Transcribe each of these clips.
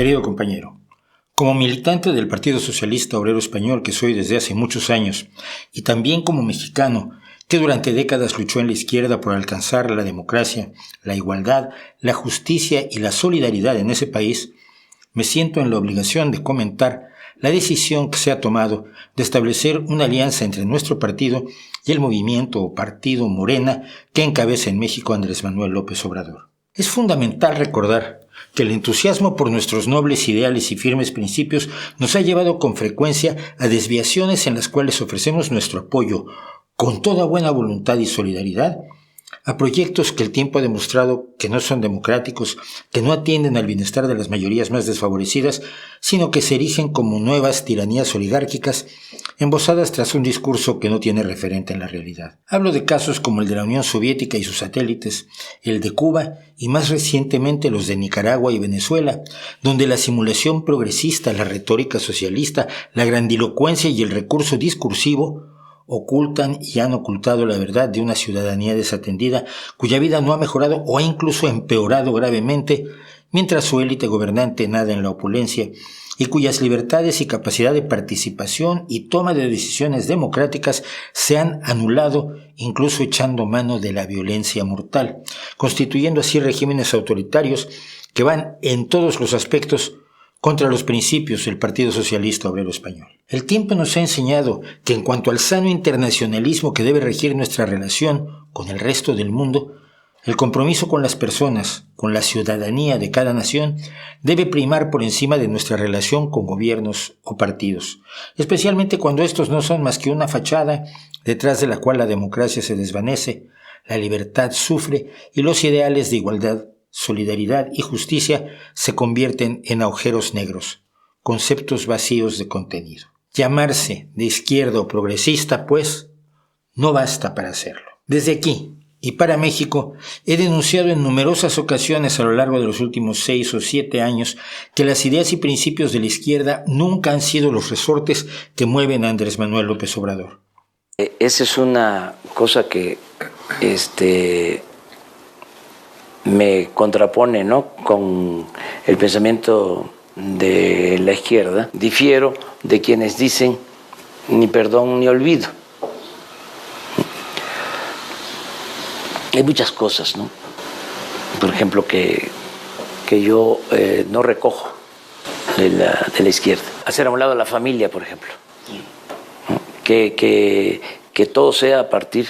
Querido compañero, como militante del Partido Socialista Obrero Español que soy desde hace muchos años, y también como mexicano que durante décadas luchó en la izquierda por alcanzar la democracia, la igualdad, la justicia y la solidaridad en ese país, me siento en la obligación de comentar la decisión que se ha tomado de establecer una alianza entre nuestro partido y el movimiento o partido Morena que encabeza en México Andrés Manuel López Obrador. Es fundamental recordar que el entusiasmo por nuestros nobles ideales y firmes principios nos ha llevado con frecuencia a desviaciones en las cuales ofrecemos nuestro apoyo, con toda buena voluntad y solidaridad, a proyectos que el tiempo ha demostrado que no son democráticos, que no atienden al bienestar de las mayorías más desfavorecidas, sino que se erigen como nuevas tiranías oligárquicas, embosadas tras un discurso que no tiene referente en la realidad. Hablo de casos como el de la Unión Soviética y sus satélites, el de Cuba y más recientemente los de Nicaragua y Venezuela, donde la simulación progresista, la retórica socialista, la grandilocuencia y el recurso discursivo ocultan y han ocultado la verdad de una ciudadanía desatendida cuya vida no ha mejorado o ha incluso empeorado gravemente, mientras su élite gobernante nada en la opulencia y cuyas libertades y capacidad de participación y toma de decisiones democráticas se han anulado, incluso echando mano de la violencia mortal, constituyendo así regímenes autoritarios que van en todos los aspectos contra los principios del Partido Socialista Obrero Español. El tiempo nos ha enseñado que en cuanto al sano internacionalismo que debe regir nuestra relación con el resto del mundo, el compromiso con las personas, con la ciudadanía de cada nación, debe primar por encima de nuestra relación con gobiernos o partidos, especialmente cuando estos no son más que una fachada detrás de la cual la democracia se desvanece, la libertad sufre y los ideales de igualdad, solidaridad y justicia se convierten en agujeros negros, conceptos vacíos de contenido. Llamarse de izquierda o progresista, pues, no basta para hacerlo. Desde aquí, y para México, he denunciado en numerosas ocasiones a lo largo de los últimos 6 o 7 años que las ideas y principios de la izquierda nunca han sido los resortes que mueven a Andrés Manuel López Obrador. Esa es una cosa que me contrapone, ¿no?, con el pensamiento de la izquierda. Difiero de quienes dicen ni perdón ni olvido. Hay muchas cosas, ¿no?, por ejemplo, que yo no recojo de la izquierda. Hacer a un lado la familia, por ejemplo. Que todo sea a partir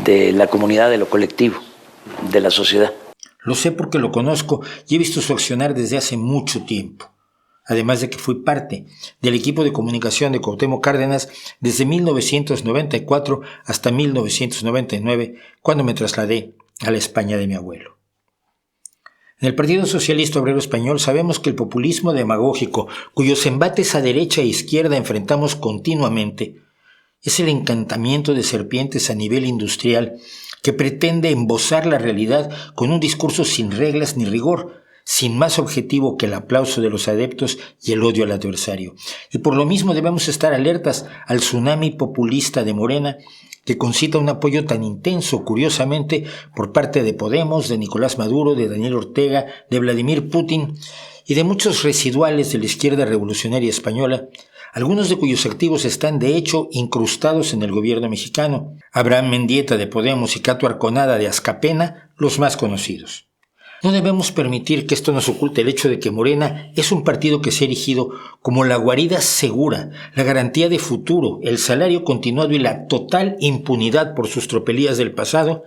de la comunidad, de lo colectivo, de la sociedad. Lo sé porque lo conozco y he visto su accionar desde hace mucho tiempo. Además de que fui parte del equipo de comunicación de Cuauhtémoc Cárdenas desde 1994 hasta 1999, cuando me trasladé a la España de mi abuelo. En el Partido Socialista Obrero Español sabemos que el populismo demagógico, cuyos embates a derecha e izquierda enfrentamos continuamente, es el encantamiento de serpientes a nivel industrial que pretende embozar la realidad con un discurso sin reglas ni rigor, sin más objetivo que el aplauso de los adeptos y el odio al adversario. Y por lo mismo debemos estar alertas al tsunami populista de Morena, que concita un apoyo tan intenso, curiosamente, por parte de Podemos, de Nicolás Maduro, de Daniel Ortega, de Vladimir Putin y de muchos residuales de la izquierda revolucionaria española, algunos de cuyos activos están de hecho incrustados en el gobierno mexicano. Abraham Mendieta de Podemos y Cato Arconada de Azcapena, los más conocidos. No debemos permitir que esto nos oculte el hecho de que Morena es un partido que se ha erigido como la guarida segura, la garantía de futuro, el salario continuado y la total impunidad por sus tropelías del pasado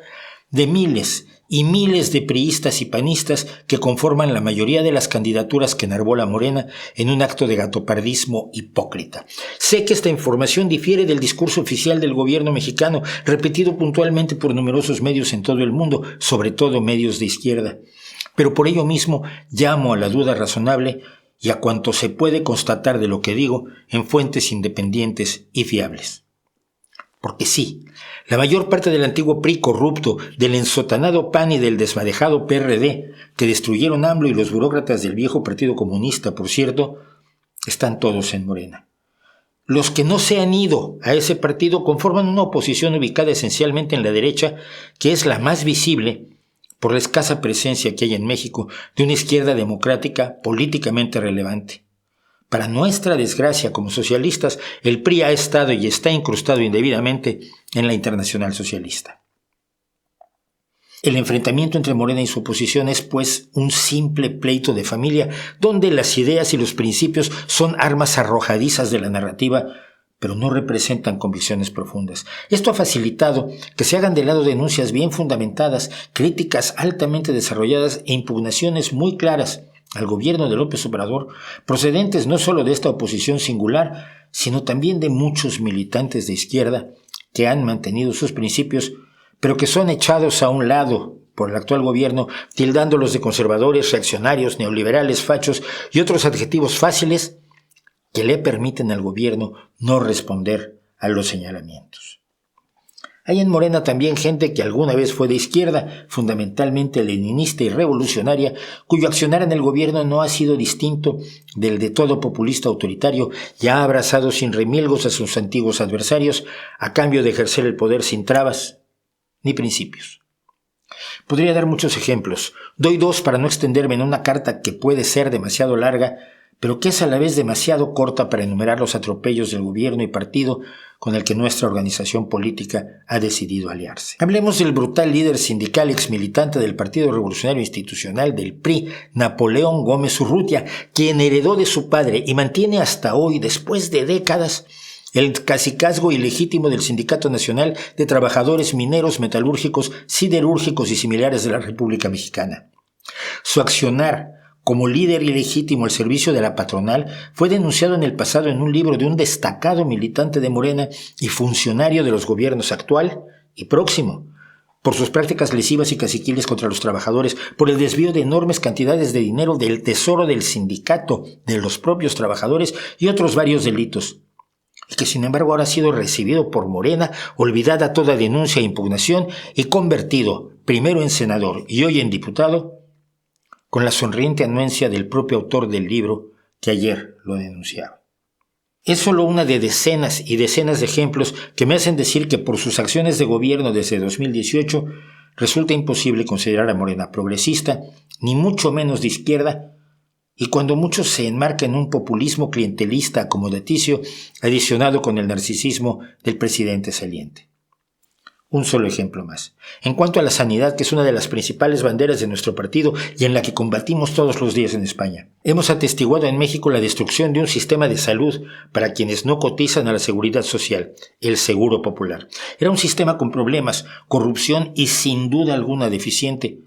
de miles y miles de priistas y panistas que conforman la mayoría de las candidaturas que enarbola Morena en un acto de gatopardismo hipócrita. Sé que esta información difiere del discurso oficial del gobierno mexicano, repetido puntualmente por numerosos medios en todo el mundo, sobre todo medios de izquierda. Pero por ello mismo llamo a la duda razonable y a cuanto se puede constatar de lo que digo en fuentes independientes y fiables. Porque sí, la mayor parte del antiguo PRI corrupto, del ensotanado PAN y del desmadejado PRD, que destruyeron AMLO y los burócratas del viejo Partido Comunista, por cierto, están todos en Morena. Los que no se han ido a ese partido conforman una oposición ubicada esencialmente en la derecha, que es la más visible, por la escasa presencia que hay en México de una izquierda democrática políticamente relevante. Para nuestra desgracia como socialistas, el PRI ha estado y está incrustado indebidamente en la Internacional Socialista. El enfrentamiento entre Morena y su oposición es, pues, un simple pleito de familia, donde las ideas y los principios son armas arrojadizas de la narrativa, pero no representan convicciones profundas. Esto ha facilitado que se hagan de lado denuncias bien fundamentadas, críticas altamente desarrolladas e impugnaciones muy claras al gobierno de López Obrador, procedentes no solo de esta oposición singular, sino también de muchos militantes de izquierda que han mantenido sus principios, pero que son echados a un lado por el actual gobierno, tildándolos de conservadores, reaccionarios, neoliberales, fachos y otros adjetivos fáciles que le permiten al gobierno no responder a los señalamientos. Hay en Morena también gente que alguna vez fue de izquierda, fundamentalmente leninista y revolucionaria, cuyo accionar en el gobierno no ha sido distinto del de todo populista autoritario y ha abrazado sin remilgos a sus antiguos adversarios a cambio de ejercer el poder sin trabas ni principios. Podría dar muchos ejemplos. Doy dos para no extenderme en una carta que puede ser demasiado larga, pero que es a la vez demasiado corta para enumerar los atropellos del gobierno y partido con el que nuestra organización política ha decidido aliarse. Hablemos del brutal líder sindical exmilitante del Partido Revolucionario Institucional del PRI, Napoleón Gómez Urrutia, quien heredó de su padre y mantiene hasta hoy, después de décadas, el cacicazgo ilegítimo del Sindicato Nacional de Trabajadores Mineros, Metalúrgicos, Siderúrgicos y similares de la República Mexicana. Su accionar como líder ilegítimo al servicio de la patronal fue denunciado en el pasado en un libro de un destacado militante de Morena y funcionario de los gobiernos actual y próximo, por sus prácticas lesivas y caciquiles contra los trabajadores, por el desvío de enormes cantidades de dinero del tesoro del sindicato, de los propios trabajadores y otros varios delitos, y que sin embargo ahora ha sido recibido por Morena, olvidada toda denuncia e impugnación y convertido, primero en senador y hoy en diputado, con la sonriente anuencia del propio autor del libro que ayer lo denunciaba. Es solo una de decenas y decenas de ejemplos que me hacen decir que por sus acciones de gobierno desde 2018 resulta imposible considerar a Morena progresista, ni mucho menos de izquierda, y cuando muchos se enmarcan en un populismo clientelista acomodaticio adicionado con el narcisismo del presidente saliente. Un solo ejemplo más. En cuanto a la sanidad, que es una de las principales banderas de nuestro partido y en la que combatimos todos los días en España, hemos atestiguado en México la destrucción de un sistema de salud para quienes no cotizan a la seguridad social, el Seguro Popular. Era un sistema con problemas, corrupción y sin duda alguna deficiente,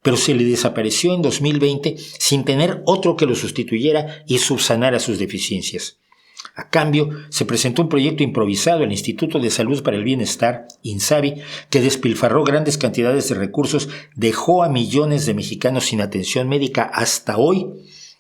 pero se le desapareció en 2020 sin tener otro que lo sustituyera y subsanara sus deficiencias. A cambio, se presentó un proyecto improvisado al Instituto de Salud para el Bienestar, INSABI, que despilfarró grandes cantidades de recursos, dejó a millones de mexicanos sin atención médica hasta hoy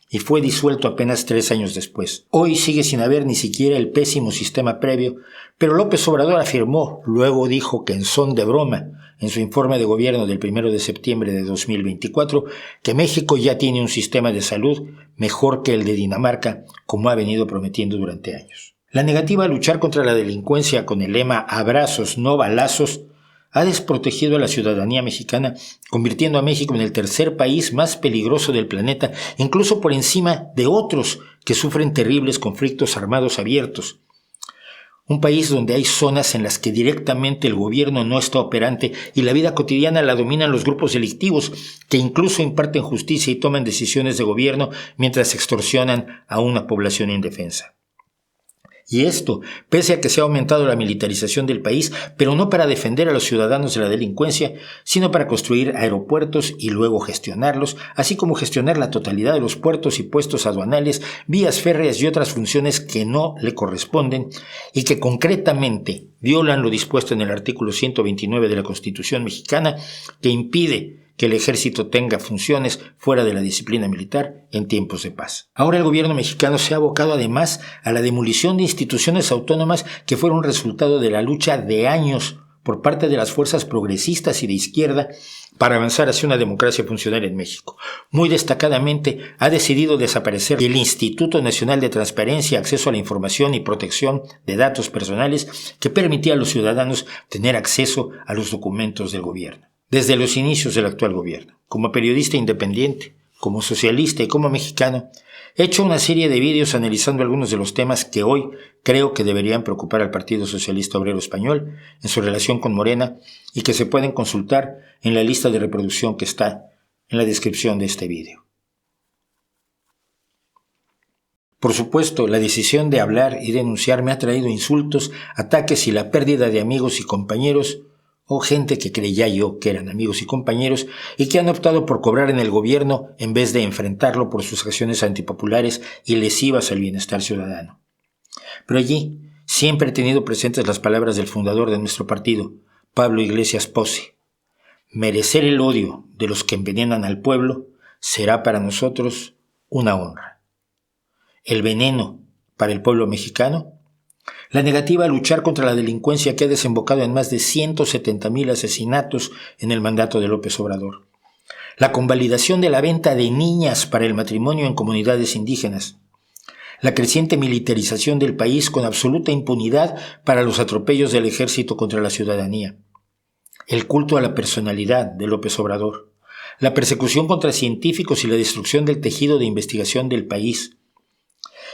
y fue disuelto apenas 3 años después. Hoy sigue sin haber ni siquiera el pésimo sistema previo, pero López Obrador afirmó, luego dijo que en son de broma, en su informe de gobierno del 1 de septiembre de 2024, que México ya tiene un sistema de salud mejor que el de Dinamarca, como ha venido prometiendo durante años. La negativa a luchar contra la delincuencia con el lema abrazos, no balazos, ha desprotegido a la ciudadanía mexicana, convirtiendo a México en el tercer país más peligroso del planeta, incluso por encima de otros que sufren terribles conflictos armados abiertos. Un país donde hay zonas en las que directamente el gobierno no está operante y la vida cotidiana la dominan los grupos delictivos que incluso imparten justicia y toman decisiones de gobierno mientras extorsionan a una población indefensa. Y esto, pese a que se ha aumentado la militarización del país, pero no para defender a los ciudadanos de la delincuencia, sino para construir aeropuertos y luego gestionarlos, así como gestionar la totalidad de los puertos y puestos aduanales, vías férreas y otras funciones que no le corresponden y que concretamente violan lo dispuesto en el artículo 129 de la Constitución mexicana, que impide que el ejército tenga funciones fuera de la disciplina militar en tiempos de paz. Ahora el gobierno mexicano se ha abocado además a la demolición de instituciones autónomas que fueron resultado de la lucha de años por parte de las fuerzas progresistas y de izquierda para avanzar hacia una democracia funcional en México. Muy destacadamente ha decidido desaparecer el Instituto Nacional de Transparencia, Acceso a la Información y Protección de Datos Personales que permitía a los ciudadanos tener acceso a los documentos del gobierno. desde los inicios del actual gobierno. Como periodista independiente, como socialista y como mexicano, he hecho una serie de vídeos analizando algunos de los temas que hoy creo que deberían preocupar al Partido Socialista Obrero Español en su relación con Morena y que se pueden consultar en la lista de reproducción que está en la descripción de este vídeo. Por supuesto, la decisión de hablar y denunciar me ha traído insultos, ataques y la pérdida de amigos y compañeros, o gente que creía yo que eran amigos y compañeros y que han optado por cobrar en el gobierno en vez de enfrentarlo por sus acciones antipopulares y lesivas al bienestar ciudadano. Pero allí siempre he tenido presentes las palabras del fundador de nuestro partido, Pablo Iglesias Pozzi. Merecer el odio de los que envenenan al pueblo será para nosotros una honra. El veneno para el pueblo mexicano, la negativa a luchar contra la delincuencia que ha desembocado en más de 170,000 asesinatos en el mandato de López Obrador. La convalidación de la venta de niñas para el matrimonio en comunidades indígenas. La creciente militarización del país con absoluta impunidad para los atropellos del ejército contra la ciudadanía. El culto a la personalidad de López Obrador. La persecución contra científicos y la destrucción del tejido de investigación del país.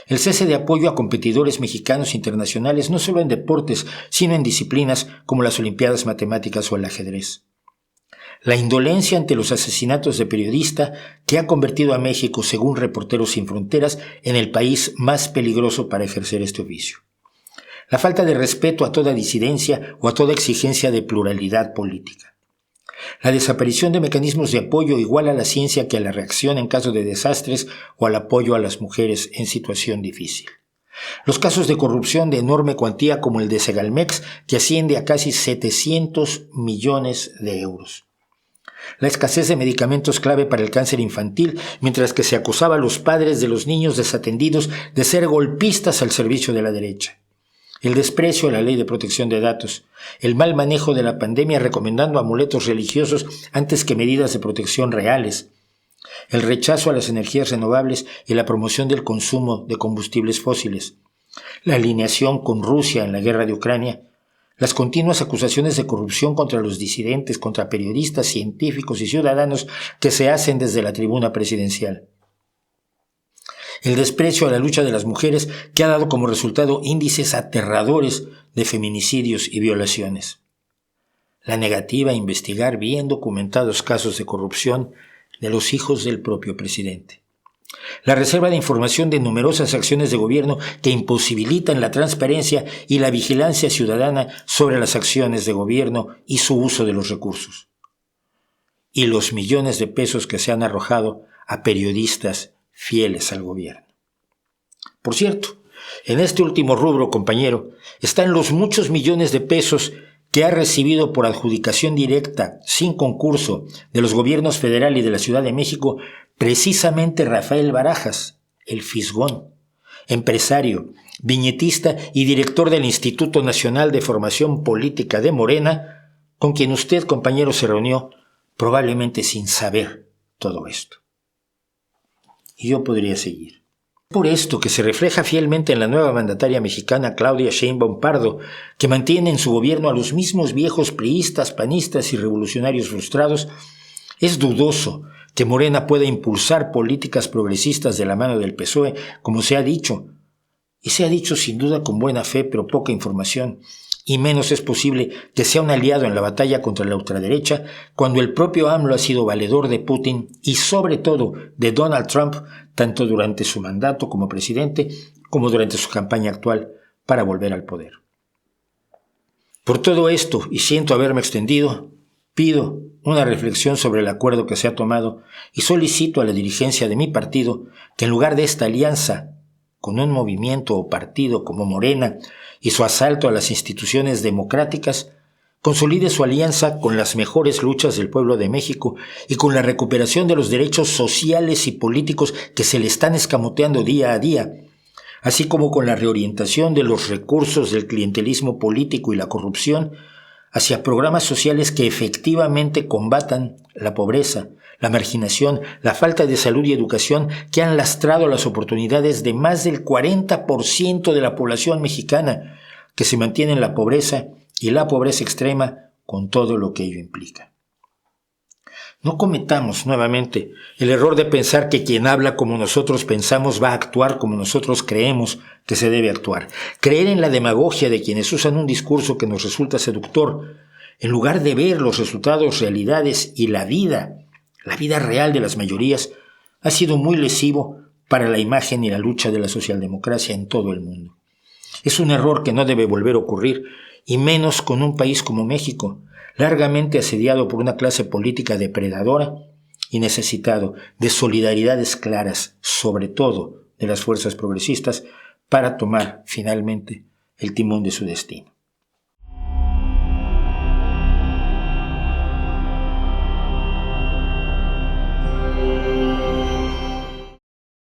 El cese de apoyo a competidores mexicanos internacionales no solo en deportes, sino en disciplinas como las Olimpiadas Matemáticas o el ajedrez. La indolencia ante los asesinatos de periodistas que ha convertido a México, según Reporteros Sin Fronteras, en el país más peligroso para ejercer este oficio. La falta de respeto a toda disidencia o a toda exigencia de pluralidad política. La desaparición de mecanismos de apoyo igual a la ciencia que a la reacción en caso de desastres o al apoyo a las mujeres en situación difícil. Los casos de corrupción de enorme cuantía como el de Segalmex, que asciende a casi 700 millones de euros. La escasez de medicamentos clave para el cáncer infantil, mientras que se acusaba a los padres de los niños desatendidos de ser golpistas al servicio de la derecha. El desprecio a la ley de protección de datos, el mal manejo de la pandemia recomendando amuletos religiosos antes que medidas de protección reales, el rechazo a las energías renovables y la promoción del consumo de combustibles fósiles, la alineación con Rusia en la guerra de Ucrania, las continuas acusaciones de corrupción contra los disidentes, contra periodistas, científicos y ciudadanos que se hacen desde la tribuna presidencial. El desprecio a la lucha de las mujeres que ha dado como resultado índices aterradores de feminicidios y violaciones. La negativa a investigar bien documentados casos de corrupción de los hijos del propio presidente. La reserva de información de numerosas acciones de gobierno que imposibilitan la transparencia y la vigilancia ciudadana sobre las acciones de gobierno y su uso de los recursos. Y los millones de pesos que se han arrojado a periodistas fieles al gobierno. Por cierto, en este último rubro, compañero, están los muchos millones de pesos que ha recibido por adjudicación directa, sin concurso, de los gobiernos federal y de la Ciudad de México, precisamente Rafael Barajas, el Fisgón, empresario, viñetista y director del Instituto Nacional de Formación Política de Morena, con quien usted, compañero, se reunió, probablemente sin saber todo esto. Y yo podría seguir. Por esto que se refleja fielmente en la nueva mandataria mexicana Claudia Sheinbaum Pardo, que mantiene en su gobierno a los mismos viejos priistas, panistas y revolucionarios frustrados, es dudoso que Morena pueda impulsar políticas progresistas de la mano del PSOE, como se ha dicho. Y se ha dicho sin duda con buena fe, pero poca información. Y menos es posible que sea un aliado en la batalla contra la ultraderecha cuando el propio AMLO ha sido valedor de Putin y sobre todo de Donald Trump, tanto durante su mandato como presidente como durante su campaña actual para volver al poder. Por todo esto, y siento haberme extendido, pido una reflexión sobre el acuerdo que se ha tomado y solicito a la dirigencia de mi partido que en lugar de esta alianza con un movimiento o partido como Morena y su asalto a las instituciones democráticas, consolide su alianza con las mejores luchas del pueblo de México y con la recuperación de los derechos sociales y políticos que se le están escamoteando día a día, así como con la reorientación de los recursos del clientelismo político y la corrupción hacia programas sociales que efectivamente combatan la pobreza, la marginación, la falta de salud y educación que han lastrado las oportunidades de más del 40% de la población mexicana que se mantiene en la pobreza y la pobreza extrema con todo lo que ello implica. No cometamos nuevamente el error de pensar que quien habla como nosotros pensamos va a actuar como nosotros creemos que se debe actuar. Creer en la demagogia de quienes usan un discurso que nos resulta seductor, en lugar de ver los resultados, realidades y la vida real de las mayorías, ha sido muy lesivo para la imagen y la lucha de la socialdemocracia en todo el mundo. Es un error que no debe volver a ocurrir, y menos con un país como México, largamente asediado por una clase política depredadora y necesitado de solidaridades claras, sobre todo de las fuerzas progresistas, para tomar finalmente el timón de su destino.